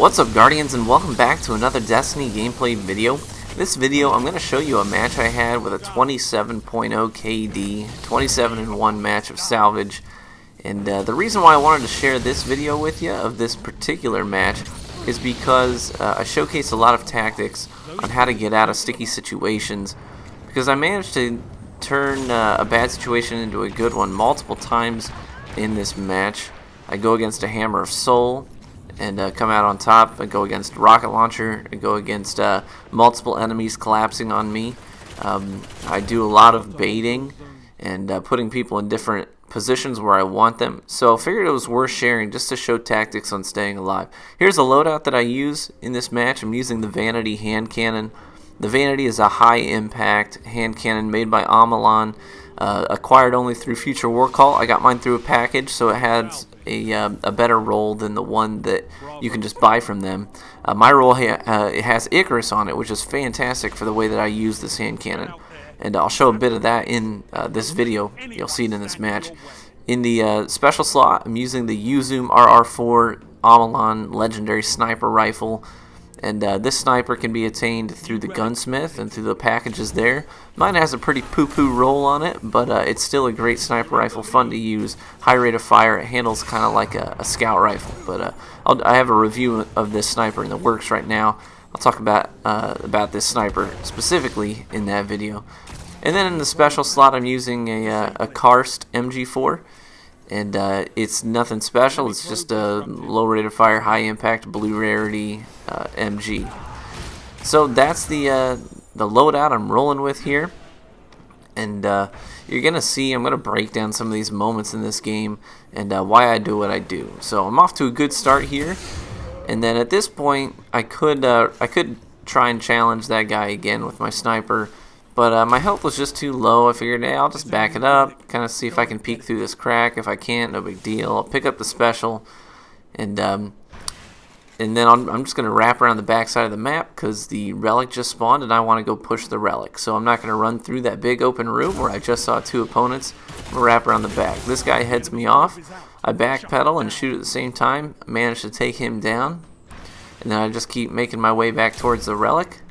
What's up, Guardians, and welcome back to another Destiny gameplay video. In this video, I'm going to show you a match I had with a 27.0 KD, 27-1 match of salvage. And the reason why I wanted to share this video with you of this particular match is because I showcase a lot of tactics on how to get out of sticky situations, because I managed to turn a bad situation into a good one multiple times in this match. I go against a Hammer of Soul and come out on top. I go against rocket launcher. I go against multiple enemies collapsing on me. I do a lot of baiting and putting people in different positions where I want them. So I figured it was worth sharing just to show tactics on staying alive. Here's a loadout that I use in this match. I'm using the Vanity hand cannon. The Vanity is a high impact hand cannon made by Amalon, acquired only through Future War Call. I got mine through a package, so it has a better roll than the one that you can just buy from them. My roll it has Icarus on it, which is fantastic for the way that I use this hand cannon. And I'll show a bit of that in this video. You'll see it in this match. In the special slot, I'm using the Uzoom RR4 Amalon Legendary Sniper Rifle. And this sniper can be attained through the gunsmith and through the packages there. Mine has a pretty poo-poo roll on it, but it's still a great sniper rifle, fun to use, high rate of fire. It handles kind of like a scout rifle. But I have a review of this sniper in the works right now. I'll talk about this sniper specifically in that video. And then in the special slot, I'm using a Karst MG4. And it's nothing special. It's just a low rate of fire, high impact, blue rarity MG. So that's the loadout I'm rolling with here. And you're gonna see I'm gonna break down some of these moments in this game and why I do what I do. So I'm off to a good start here. And then at this point, I could try and challenge that guy again with my sniper. But my health was just too low. I figured, hey, I'll just back it up, kind of see if I can peek through this crack. If I can't, no big deal. I'll pick up the special, and then I'm just going to wrap around the back side of the map because the relic just spawned, and I want to go push the relic. So I'm not going to run through that big open room where I just saw two opponents. I'm going to wrap around the back. This guy heads me off. I backpedal and shoot at the same time. I manage to take him down, and then I just keep making my way back towards the relic.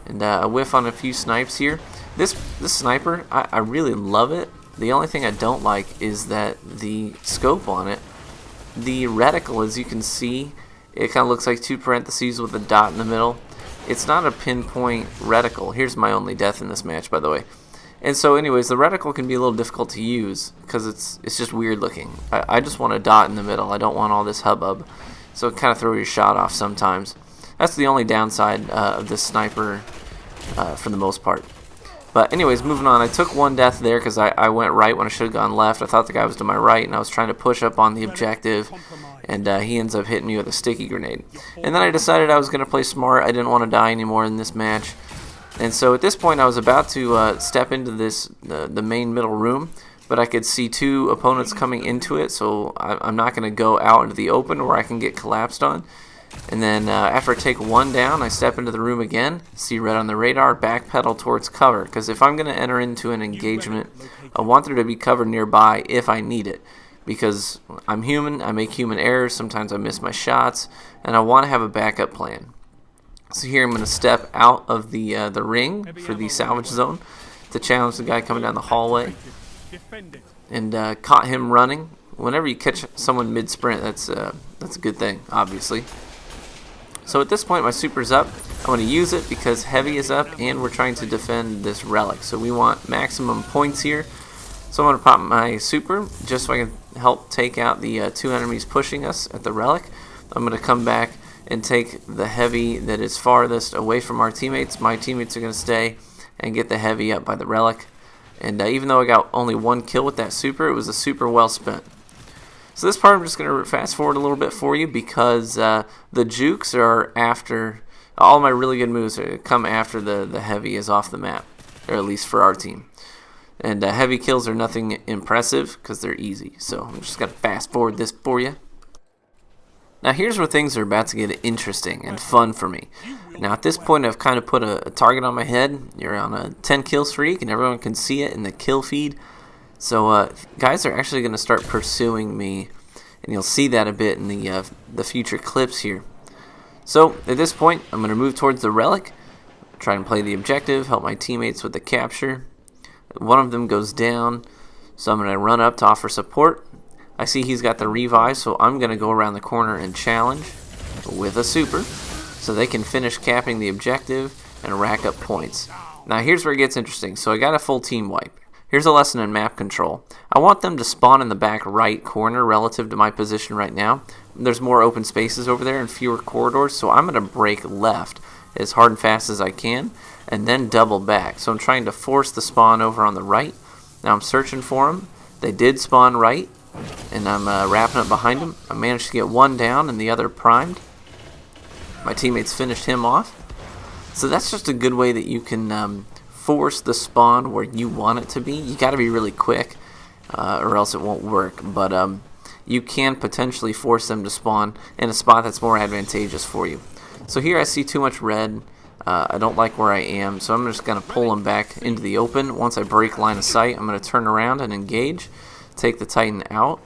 And I whiff on a few snipes here. This sniper, I really love it. The only thing I don't like is that the scope on it, the reticle, as you can see, it kind of looks like two parentheses with a dot in the middle. It's not a pinpoint reticle. Here's my only death in this match, by the way. And so anyways, the reticle can be a little difficult to use because it's just weird looking. I just want a dot in the middle. I don't want all this hubbub. So it kind of throws your shot off sometimes. That's the only downside of this sniper for the most part. But anyways, moving on. I took one death there because I went right when I should have gone left. I thought the guy was to my right, and I was trying to push up on the objective, and he ends up hitting me with a sticky grenade. And then I decided I was going to play smart. I didn't want to die anymore in this match. And so at this point, I was about to step into the main middle room, but I could see two opponents coming into it, so I'm not going to go out into the open where I can get collapsed on. And then after I take one down, I step into the room again, see red on the radar, backpedal towards cover. Because if I'm going to enter into an engagement, I want there to be cover nearby if I need it. Because I'm human, I make human errors, sometimes I miss my shots, and I want to have a backup plan. So here I'm going to step out of the ring for the salvage zone to challenge the guy coming down the hallway. And caught him running. Whenever you catch someone mid-sprint, that's a good thing, obviously. So at this point, my super's up. I want to use it because heavy is up, and we're trying to defend this relic. So we want maximum points here. So I'm going to pop my super just so I can help take out the two enemies pushing us at the relic. I'm going to come back and take the heavy that is farthest away from our teammates. My teammates are going to stay and get the heavy up by the relic. And even though I got only one kill with that super, it was a super well spent. So this part I'm just going to fast forward a little bit for you because the jukes are after, all my really good moves come after the heavy is off the map, or at least for our team. And heavy kills are nothing impressive because they're easy. So I'm just going to fast forward this for you. Now here's where things are about to get interesting and fun for me. Now at this point I've kind of put a target on my head. You're on a 10 kill streak and everyone can see it in the kill feed. So guys are actually going to start pursuing me, and you'll see that a bit in the future clips here. So at this point, I'm going to move towards the relic, try and play the objective, help my teammates with the capture. One of them goes down, so I'm going to run up to offer support. I see he's got the revive, so I'm going to go around the corner and challenge with a super so they can finish capping the objective and rack up points. Now here's where it gets interesting. So I got a full team wipe. Here's a lesson in map control. I want them to spawn in the back right corner relative to my position right now. There's more open spaces over there and fewer corridors, so I'm going to break left as hard and fast as I can and then double back. So I'm trying to force the spawn over on the right. Now I'm searching for them. They did spawn right, and I'm wrapping up behind them. I managed to get one down and the other primed. My teammates finished him off. So that's just a good way that you can force the spawn where you want it to be. You got to be really quick or else it won't work. But you can potentially force them to spawn in a spot that's more advantageous for you. So here I see too much red. I don't like where I am, so I'm just going to pull them back into the open. Once I break line of sight, I'm going to turn around and engage, take the Titan out.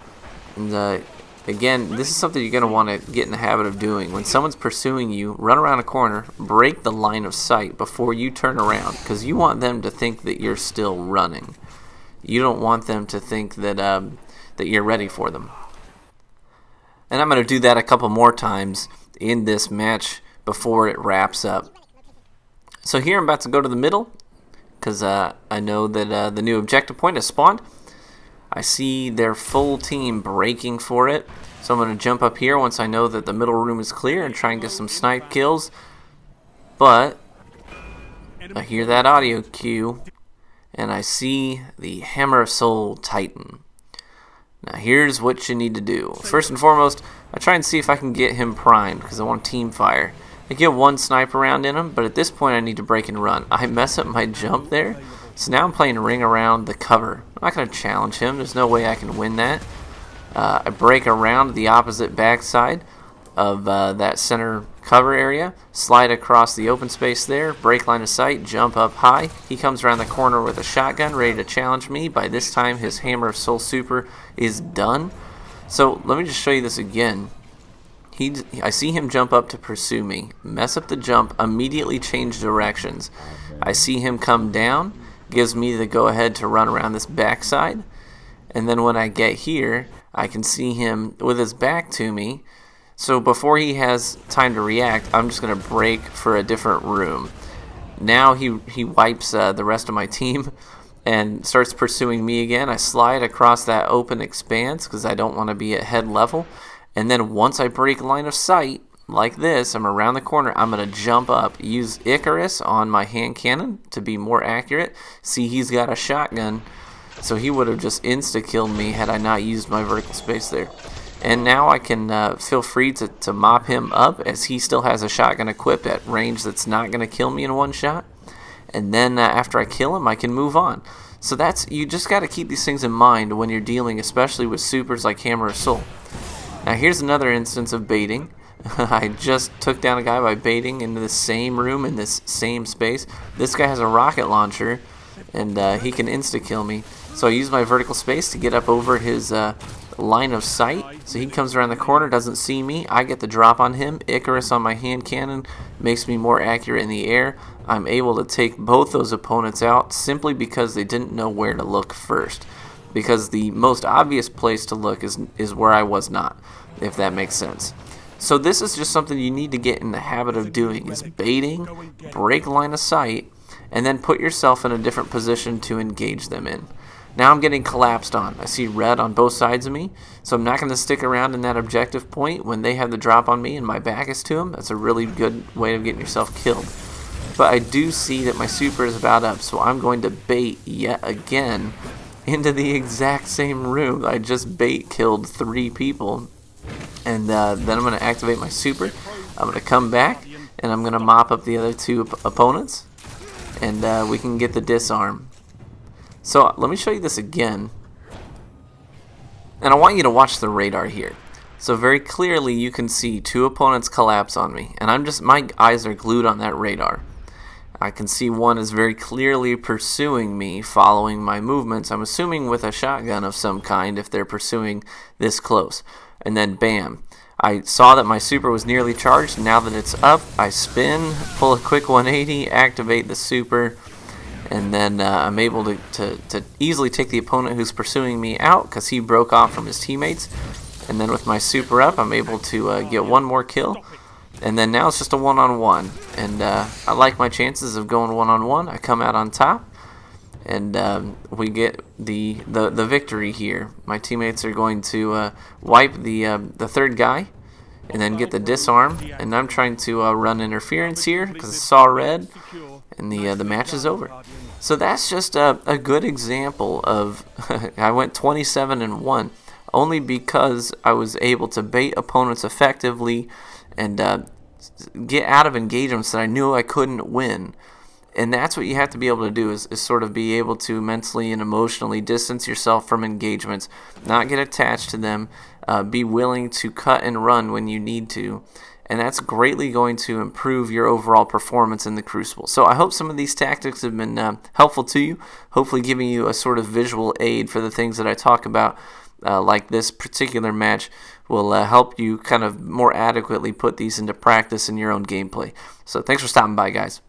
And again, this is something you're going to want to get in the habit of doing. When someone's pursuing you, run around a corner, break the line of sight before you turn around, because you want them to think that you're still running. You don't want them to think that that you're ready for them. And I'm going to do that a couple more times in this match before it wraps up. So here I'm about to go to the middle because I know that the new objective point has spawned. I see their full team breaking for it. So I'm going to jump up here once I know that the middle room is clear and try and get some snipe kills. But I hear that audio cue and I see the Hammer of Soul Titan. Now here's what you need to do. First and foremost, I try and see if I can get him primed because I want team fire. I get one sniper round in him, but at this point I need to break and run. I mess up my jump there, so now I'm playing ring around the cover. I'm not going to challenge him. There's no way I can win that. I break around the opposite backside of that center cover area, slide across the open space there, break line of sight, jump up high. He comes around the corner with a shotgun ready to challenge me. By this time his Hammer of Soul Super is done. So let me just show you this again. I see him jump up to pursue me, mess up the jump, immediately change directions. I see him come down, gives me the go-ahead to run around this backside, and then when I get here, I can see him with his back to me. So before he has time to react, I'm just going to break for a different room. Now he wipes the rest of my team and starts pursuing me again. I slide across that open expanse because I don't want to be at head level. And then once I break line of sight, like this, I'm around the corner, I'm going to jump up, use Icarus on my hand cannon to be more accurate. See, he's got a shotgun, so he would have just insta-killed me had I not used my vertical space there. And now I can feel free to mop him up as he still has a shotgun equipped at range that's not going to kill me in one shot. And then after I kill him, I can move on. So you just got to keep these things in mind when you're dealing, especially with supers like Hammer of Soul. Now here's another instance of baiting. I just took down a guy by baiting into the same room in this same space. This guy has a rocket launcher and he can insta-kill me. So I use my vertical space to get up over his line of sight. So he comes around the corner, doesn't see me. I get the drop on him. Icarus on my hand cannon makes me more accurate in the air. I'm able to take both those opponents out simply because they didn't know where to look first. Because the most obvious place to look is where I was not, if that makes sense. So this is just something you need to get in the habit of doing, is baiting, break line of sight, and then put yourself in a different position to engage them in. Now I'm getting collapsed on. I see red on both sides of me, so I'm not going to stick around in that objective point when they have the drop on me and my back is to them. That's a really good way of getting yourself killed. But I do see that my super is about up, so I'm going to bait yet again into the exact same room. I just bait killed 3 people. And then I'm going to activate my super. I'm going to come back and I'm going to mop up the other 2 opponents. And we can get the disarm. So let me show you this again. And I want you to watch the radar here. So very clearly you can see 2 opponents collapse on me. And my eyes are glued on that radar. I can see one is very clearly pursuing me, following my movements. I'm assuming with a shotgun of some kind if they're pursuing this close. And then bam, I saw that my super was nearly charged. Now that it's up, I spin, pull a quick 180, activate the super, and then I'm able to easily take the opponent who's pursuing me out because he broke off from his teammates. And then with my super up, I'm able to get one more kill. And then now it's just a one-on-one. And I like my chances of going one-on-one. I come out on top. And we get the victory here. My teammates are going to wipe the third guy and then get the disarm. And I'm trying to run interference here because I saw red. And the match is over. So that's just a good example of I went 27-1 only because I was able to bait opponents effectively and get out of engagements that I knew I couldn't win. And that's what you have to be able to do is sort of be able to mentally and emotionally distance yourself from engagements, not get attached to them, be willing to cut and run when you need to. And that's greatly going to improve your overall performance in the Crucible. So I hope some of these tactics have been helpful to you, hopefully giving you a sort of visual aid for the things that I talk about, like this particular match will help you kind of more adequately put these into practice in your own gameplay. So thanks for stopping by, guys.